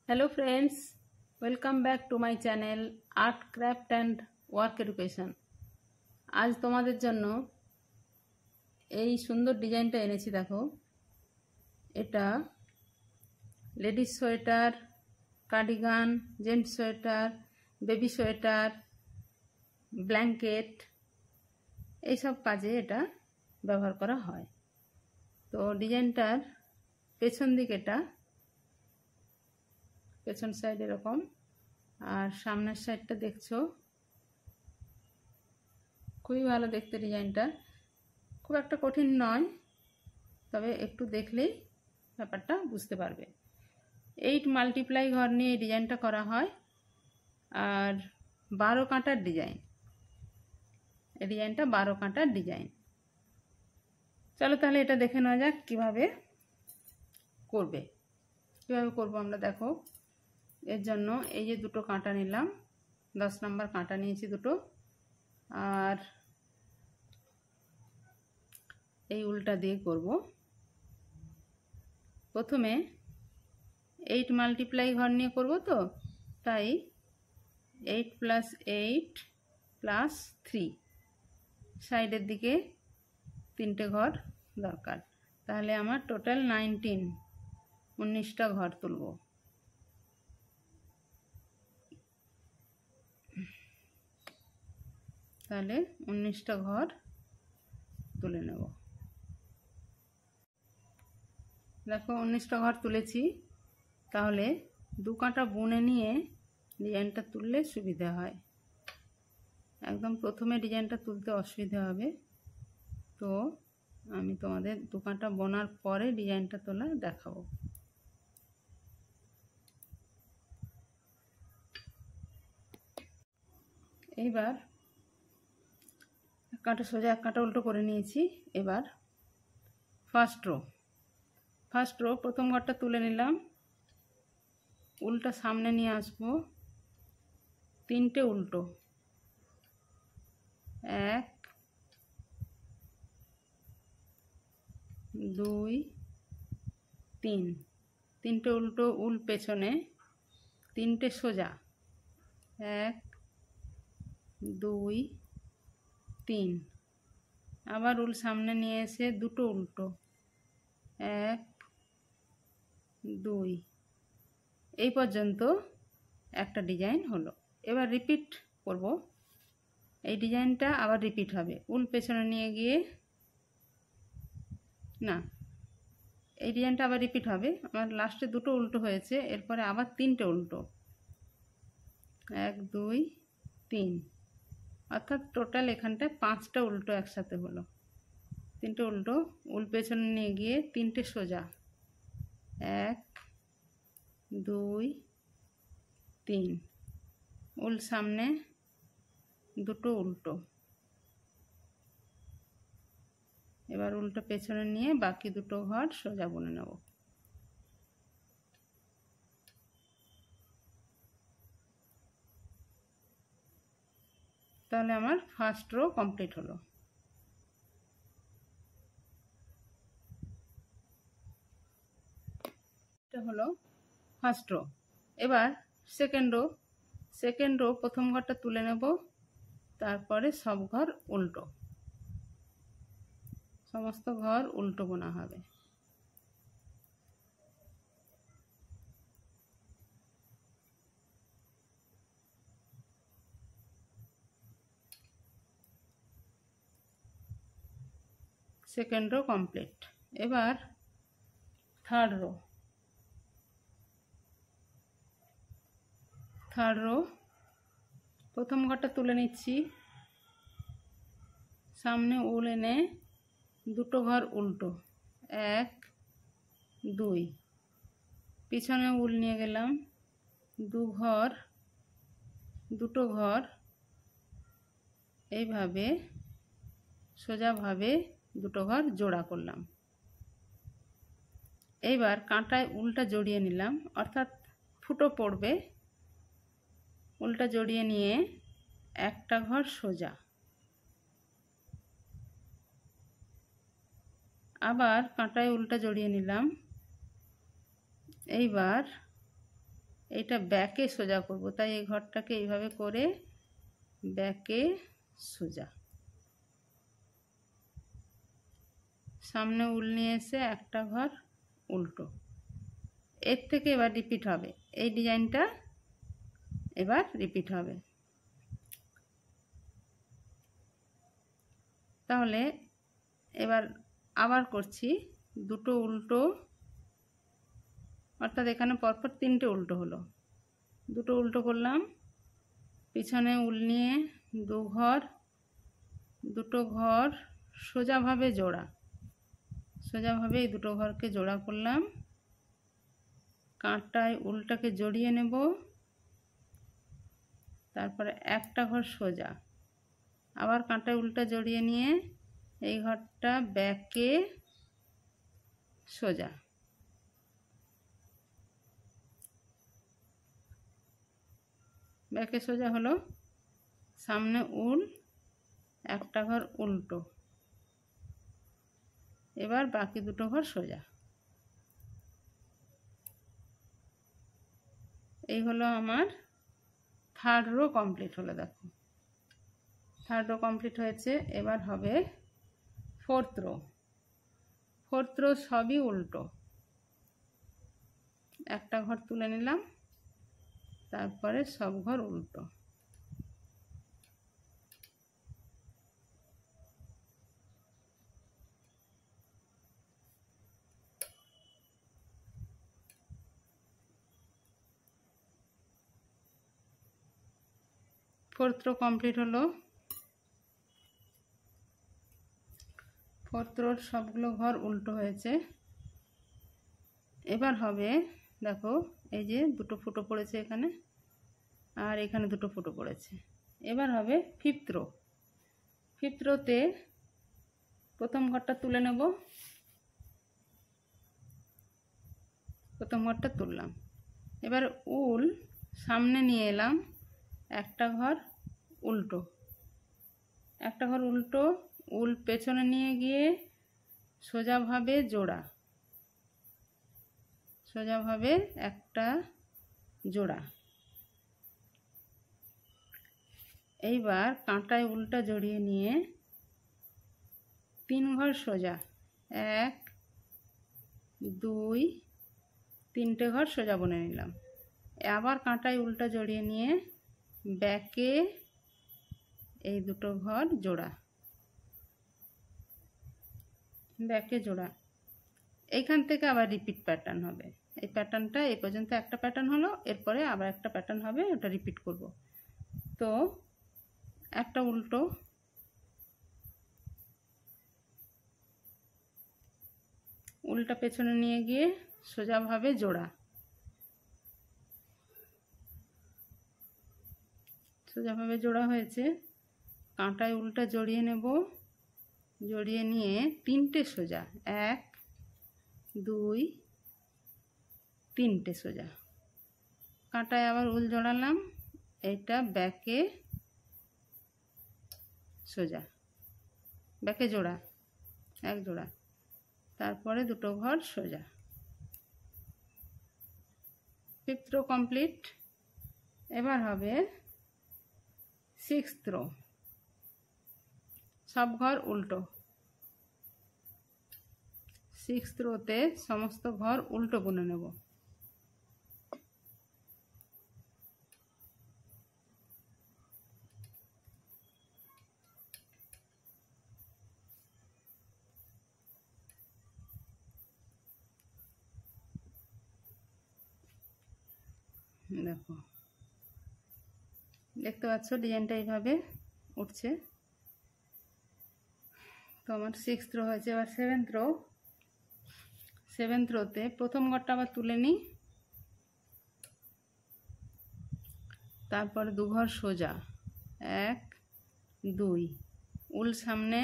Hello friends, welcome back to my channel Art Craft and Work Education। আজ তোমাদের জন্য এই সুন্দর ডিজাইনটা এনেছি। দেখো, এটা ladies sweater, cardigan, gents sweater, baby sweater, blanket এইসব কাজে এটা ব্যবহার করা হয়। তো ডিজাইনটার পেছন দিকেটা, পেছন সাইড এরকম, আর সামনের সাইডটা দেখছো খুবই ভালো দেখতে। ডিজাইনটা খুব একটা কঠিন নয়, তবে একটু দেখলেই ব্যাপারটা বুঝতে পারবে। 8 মাল্টিপ্লাই ঘর নিয়ে এই ডিজাইনটা করা হয়, আর 12 কাঁটার ডিজাইন। এই ডিজাইনটা 12 কাঁটার ডিজাইন। চলো তাহলে এটা দেখে নেওয়া যাক কিভাবে করবো আমরা। দেখো, এর জন্য এই যে দুটো কাঁটা নিলাম, 10 নম্বর কাঁটা নিয়েছি দুটো, আর এই উল্টা দিয়ে করব। প্রথমে 8 মাল্টিপ্লাই ঘর নিয়ে করব, তো তাই 8 + 8 + 3 সাইডের দিকে 3টে ঘর দরকার। তাহলে আমার টোটাল 19টা ঘর তুলব। তাহলে 19টা ঘর তুলে নেব। দেখো, 19টা ঘর তুলেছি। তাহলে 2 কাঁটা বুনে নিয়ে ডিজাইনটা তুললে সুবিধা হয়। একদম প্রথমে ডিজাইনটা তুলতে অসুবিধা হবে, তো আমি তোমাদের 2 কাঁটা বোনার পরে ডিজাইনটা তোলা দেখাবো। এইবার এক কাঁটা সোজা, এক কাঁটা উল্টো করে নিয়েছি। এবার ফার্স্ট রো প্রথম ঘরটা তুলে নিলাম, উল্টা সামনে নিয়ে আসবো, 3টে উল্টো, 1 2 3, 3টে উল্টো, উল পেছনে, 3টে সোজা, 1 2 3, আবার উল সামনে নিয়ে এসে দুটো উল্টো, 1 2, এই পর্যন্ত একটা ডিজাইন হলো। এবার রিপিট করব। এই ডিজাইনটা আবার রিপিট হবে। উল পেছনে নিয়ে গিয়ে, না, এই ডিজাইনটা আবার রিপিট হবে। আমার লাস্টে দুটো উল্টো হয়েছে, এরপরে আবার 3টে উল্টো, 1 2 3, অর্থাৎ টোটাল এখানটায় 5টা উল্টো একসাথে হলো। 3টে উল্টো, উল পেছনে নিয়ে গিয়ে 3টে সোজা, 1 2 3, উল সামনে দুটো উল্টো। এবার উল্টো পেছনে নিয়ে বাকি দুটো ঘর সোজা বুনে নেব। তাহলে আমার ফার্স্ট রো কমপ্লিট হলো। এটা হলো ফার্স্ট রো। এবার সেকেন্ড রো প্রথম ঘরটা তুলে নেব, তারপরে সব ঘর উল্টো, সমস্ত ঘর উল্টো বোনা হবে। Second rho complete. এবার থার্ড রো প্রথম ঘরটা তুলে নিচ্ছি, সামনে উল এনে দুটো ঘর উল্টো, 1 2, পিছনে উল নিয়ে গেলাম, দুটো ঘর এইভাবে সোজাভাবে দুটো ঘর জোড়া করলাম। এইবার কাঁটায় উলটা জড়িয়ে নিলাম, অর্থাৎ ফুটো পড়বে। উলটা জড়িয়ে নিয়ে একটা ঘর সোজা, আবার কাঁটায় উলটা জড়িয়ে নিলাম। এইবার এইটা ব্যাকে সোজা করব, তাই এই ঘরটাকে এইভাবে করে ব্যাকে সোজা, সামনে উল নিয়ে এসে একটা ঘর উল্টো। এর থেকে এবার রিপিট হবে, এই ডিজাইনটা এবার রিপিট হবে। তাহলে এবার আবার করছি, দুটো উল্টো, অর্থাৎ এখানে পরপর তিনটে উল্টো হলো। দুটো উল্টো করলাম, পিছনে উল নিয়ে দুটো ঘর সোজাভাবে জোড়া, সোজাভাবে এই দুটো ঘরকে জোড়া করলাম। কাঁটায় উলটাকে জড়িয়ে নেব, তারপরে একটা ঘর সোজা, আবার কাঁটায় উলটা জড়িয়ে নিয়ে এই ঘরটা ব্যাকে সোজা, ব্যাকে সোজা হলো। সামনে উল, একটা ঘর উল্টো, এবার বাকি দুটো ঘর সোজা। এই হলো আমার থার্ড রো কমপ্লিট হলো। দেখো থার্ড রো কমপ্লিট হয়েছে। এবার হবে ফোর্থ রো। ফোর্থ রো সবই উল্টো, একটা ঘর তুলে নিলাম, তারপরে সব ঘর উল্টো। ফোর্থ রো কমপ্লিট হলো। ফোর্থ রোর সবগুলো ঘর উল্টো হয়েছে। এবার হবে, দেখো এই যে দুটো ফুটো পড়েছে এখানে, আর এখানে দুটো ফুটো পড়েছে। এবার হবে ফিফথ রো। ফিফথ রোতে প্রথম ঘরটা তুলে নেব, প্রথম ঘরটা তুললাম। এবার উল সামনে নিয়ে এলাম, একটা ঘর উল্টো, একটা ঘর উল্টো, উল পেছনে নিয়ে গিয়ে সোজাভাবে জোড়া, সোজাভাবে একটা জোড়া। এইবার কাঁটায় উলটা জড়িয়ে নিয়ে তিন ঘর সোজা, 1 2 তিনটে ঘর সোজা বুনে নিলাম। আবার কাঁটায় উলটা জড়িয়ে নিয়ে ব্যাকে এই দুটো ঘর জোড়া, ব্যাকে জোড়া। এইখান থেকে আবার রিপিট প্যাটার্ন হবে। এই প্যাটার্নটা এই পর্যন্ত একটা প্যাটার্ন হলো, এরপরে আবার একটা প্যাটার্ন হবে, ওটা রিপিট করব। তো একটা উল্টো, উলটা পেছনে নিয়ে গিয়ে সোজাভাবে জোড়া, সোজাভাবে জোড়া হয়েছে। কাঁটায় উলটা জড়িয়ে নেব, জড়িয়ে নিয়ে তিনটে সোজা, 1 2 তিনটে সোজা। কাঁটায় আবার উল জড়ালাম, এটা ব্যাকে সোজা, ব্যাকে জোড়া, এক জোড়া, তারপরে দুটো ঘর সোজা। Fifth row complete. এবার হবে সিক্সথ রো, সব ঘর উল্টো। সিক্সথ রোতে সমস্ত ঘর উল্টো বুনে নেব। দেখো দেখতে পাচ্ছ ডিজাইনটা এইভাবে উঠছে। তো আমার সিক্সথ রো হয়েছে। এবার সেভেন্থ রো। সেভেন্থ রোতে প্রথম ঘরটা আবার তুলে নিই, তারপরে দু ঘর সোজা, 1 2 উল সামনে,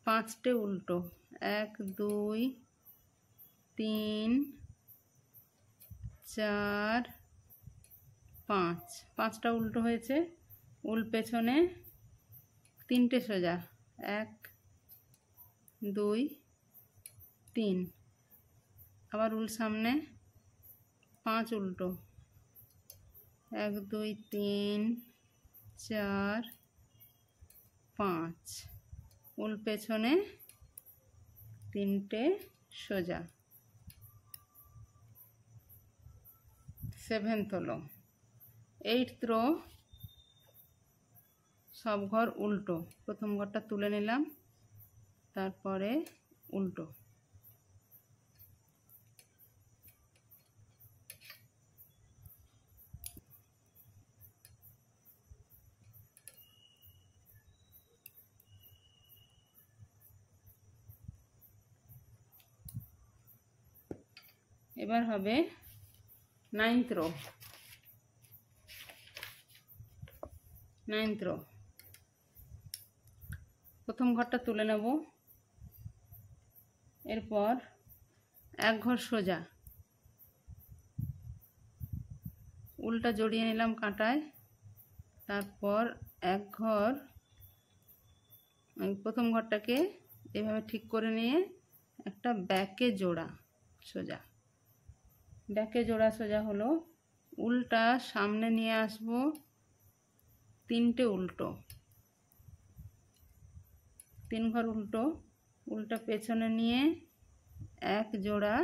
পাঁচটে উল্টো, 1 2 3 4 5, পাঁচটা উল্টো হয়েছে। উল পেছনে, তিনটে সোজা, 1 2 3, আবার উল সামনে, 5 উল্টো, 1 2 3 4 5 উল পেছনে 3টে সোজা। 7th হলো 8th রো সব ঘর উল্টো, প্রথম ঘরটা তুলে নিলাম, তারপরে উল্টো। এবার হবে 9th রো। 9th রো প্রথম ঘরটা তুলে নেব, এরপর এক ঘর সোজা উল্টা জড়িয়ে নিলাম কাঁটায়, তারপর এক ঘর প্রথম ঘরটাকে এভাবে ঠিক করে নিয়ে একটা ব্যাকে জোড়া সোজা। ব্যাকে জোড়া সোজা হলো, উল্টা সামনে নিয়ে আসব, 3টে উল্টো, 3 ঘর উল্টো, উল্টা পেছনে নিয়ে এক জোড়া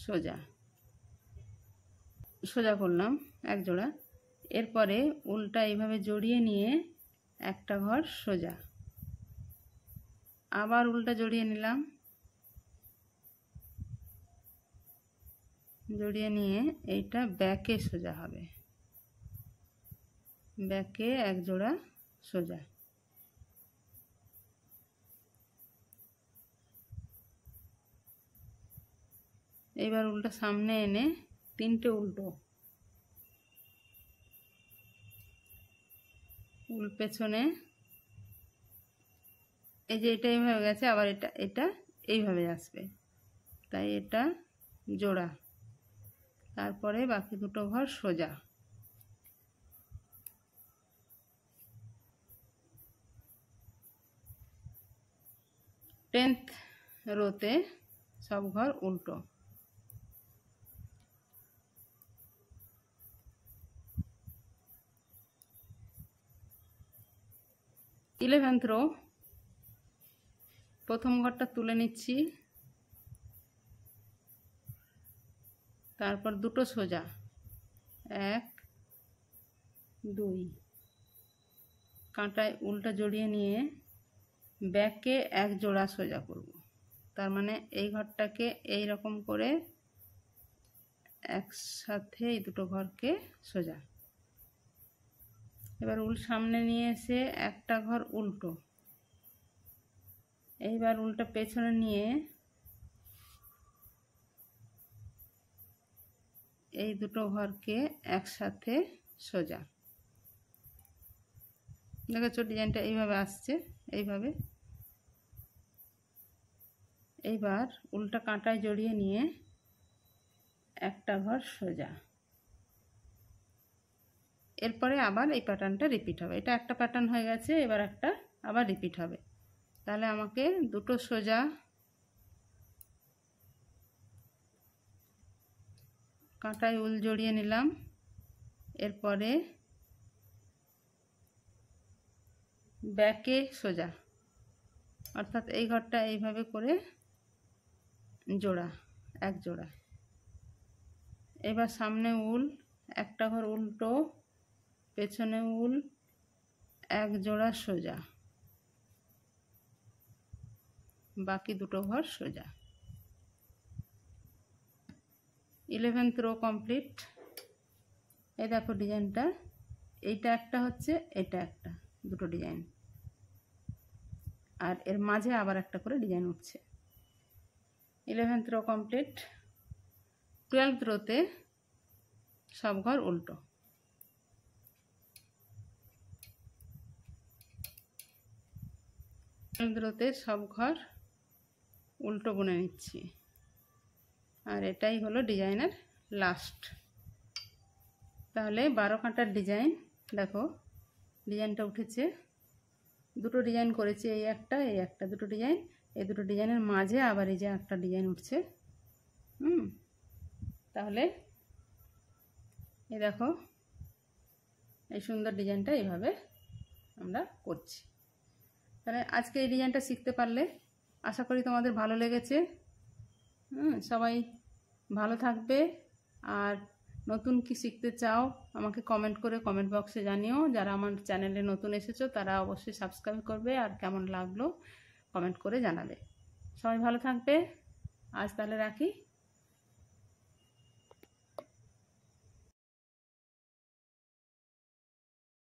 সোজা, সোজা করলাম এক জোড়া। এরপরে উল্টা এইভাবে জড়িয়ে নিয়ে একটা ঘর সোজা, আবার উল্টা জড়িয়ে নিলাম, জড়িয়ে নিয়ে এইটা ব্যাকে সোজা হবে, ব্যাকে এক জোড়া সোজা। এইবার উল্টা সামনে এনে 3টে উল্টো, উল পেছনে, এই যে এটা এইভাবে গেছে, আবার এটা এইভাবে আসবে, তাই এটা জোড়া, তারপরে বাকি দুটো ঘর সোজা। টেন্থ রোতে সব ঘর উল্টো। 11th রো প্রথম ঘরটা তুলে নিচ্ছি, তারপর দুটো সোজা, 1 2, কাঁটায় উল্টা জড়িয়ে নিয়ে ব্যাকে এক জোড়া সোজা করব। তার মানে এই ঘরটাকে এই রকম করে একসাথে এই দুটো ঘরকে সোজা। এবার উল সামনে নিয়ে এসে একটা ঘর উল্টো, এইবার উল্টা পেছনে নিয়ে এই দুটো ঘরকে একসাথে সোজা। দেখেছো ডিজাইনটা এইভাবে আসছে, এইভাবে। এইবার উল্টা কাঁটায় জড়িয়ে নিয়ে একটা ঘর সোজা, এরপরে আবার এই প্যাটার্নটা রিপিট হবে। এটা একটা প্যাটার্ন হয়ে গেছে, এবার একটা আবার রিপিট হবে। তাহলে আমাকে দুটো সোজা, কাঁটায় উল জড়িয়ে নিলাম, এরপরে ব্যাকে সোজা, অর্থাৎ এই ঘরটা এইভাবে করে জোড়া, এক জোড়া। এবার সামনে উল, একটা ঘর উল্টো, পেছনে উল, এক জোড়া সোজা, বাকি দুটো ঘর সোজা। 11th rho complete. এই দেখো ডিজাইনটা, এইটা একটা হচ্ছে, এটা একটা, দুটো ডিজাইন, আর এর মাঝে আবার একটা করে ডিজাইন উঠছে। 11th rho complete. 12th রোতে সব ঘর উল্টো। 12th রোতে সব ঘর উল্টো বুনে নিচ্ছি, আর এটাই হলো ডিজাইনের লাস্ট। তাহলে 12 কাঁটার ডিজাইন, দেখো ডিজাইনটা উঠেছে, দুটো ডিজাইন করেছি, এই একটা এই একটা, দুটো ডিজাইন। এই দুটো ডিজাইনের মাঝে আবার এই যে একটা ডিজাইন উঠছে। তাহলে এই দেখো এই সুন্দর ডিজাইনটা এইভাবে আমরা করছি। তাহলে আজকে এই ডিজাইনটা শিখতে পারলে আশা করি তোমাদের ভালো লেগেছে। সবাই ভালো থাকবে। আর নতুন কি শিখতে চাও আমাকে কমেন্ট করে কমেন্ট বক্সে জানিও। যারা আমার চ্যানেলে নতুন এসেছো তারা অবশ্যই সাবস্ক্রাইব করবে, আর কেমন লাগলো কমেন্ট করে জানাবে। সবাই ভালো থাকবে। আজ তাহলে রাখি।